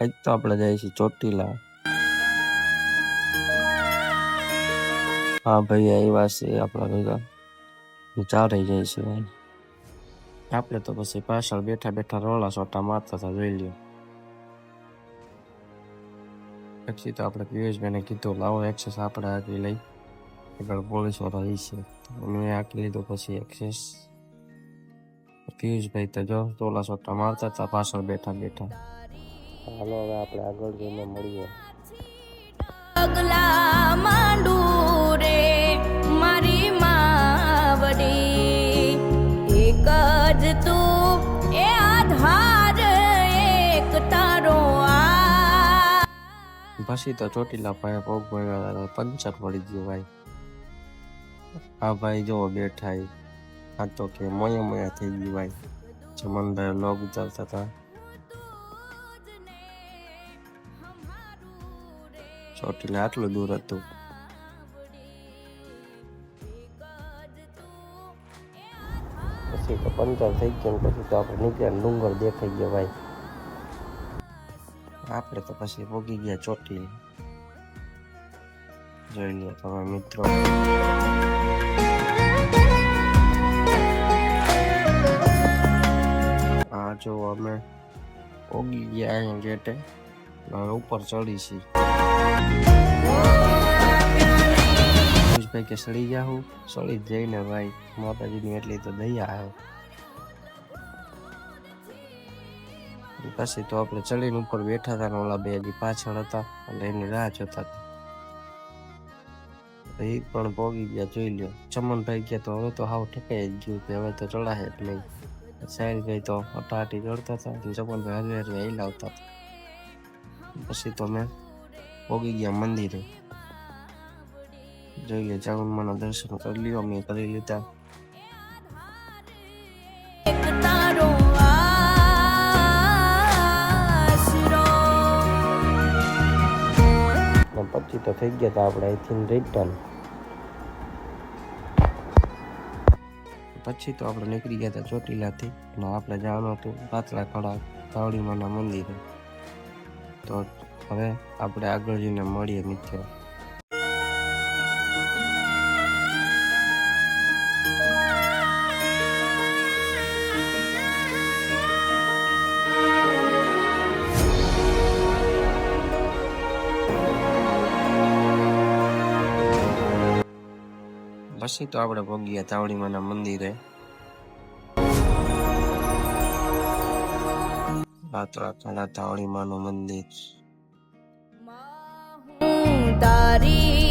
એક તો આપણે જઈએ છીએ ચોટીલા. હા ભાઈ આવ્યા છે આપણા ભેગા, ચારે જાય છે ભાઈ. આપણે તો પછી પાછળ બેઠા બેઠા રોલા સોટા મારતા હતા, જોઈ લ્યો. પછી તો આપણે પિયુષભાઈને કીધું લાવો એક્સેસ આપણે આટલી લઈ, આગળ પોલીસ વાળા રહી છે. મેં આટલી લીધું પછી એક્સેસ. પિયુષભાઈ તો જો ટોલા સોટા મારતા હતા પાછળ બેઠા બેઠા. હાલો હવે આપણે આગળ જઈને મળીએ. પગલા માંડું રે મારી માવડી, એક જ તું એ આધાર એક તારો આ. પછી તો ચોટીલા પાસે પગ પડ્યા, પંચર પડી ગયું ભાઈ. હા ભાઈ જો બેઠા, આ તો કે મોયા મોયા થઈ ગયું ભાઈ. ચમનભાઈ લોગ ઉતારતા હતા. ચોટીલા આટલું દૂર હતું. પછી તો પંચર થઈ ગયું, પછી તો આપણે નીકળ્યા, ડુંગર દેખાઈ ગયો ભાઈ. આપણે તો પછી પોગી ગયા ચોટીલા. જોઈ લો તમે મિત્રો. હા જો અમે પોગી ગયા અહીંયા ગેટે, હવે ઉપર ચડી છીએ. ભાઈ કે સડી ગયા, હું સડી જ જઈને ભાઈ, માતાજીની એટલી તો દયા આવે. પછી તો આપણે ચડીને ઉપર બેઠા હતા ને ઓલા બે હજી પાછળ હતા એટલે એની રાહ જોતા હતા. એ પણ પોગી ગયા, જોઈ લ્યો. ચમનભાઈ ગયા તો હવે તો હાવ ઠકાઈ જ ગયું કે હવે તો ચડાશે જ નહીં. સાહેલભાઈ તો હટાહટી ચડતા હતા, ચમનભાઈ હરવે હરવે હિલાવતા હતા. પછી તો મેં પોગી ગયા મંદિરે. જોઈએ ચામુંડાના દર્શન કરી લ્યો, મેં કરી લીધા. પછી તો થઈ ગયા હતા આપણે અહીંથી રિટર્ન. પછી તો આપણે નીકળી ગયા હતા ચોટીલાથી, અને આપણે જવાનું હતું પાતળા કળા તાવડીમાના મંદિરે. તો હવે આપણે આગળ જઈને મળીએ મિત્રો. પછી તો આપણે પહોંચ્યા તાવડીમાના મંદિરે. પાતળા કળા તાવડીમાનું મંદિર. તારી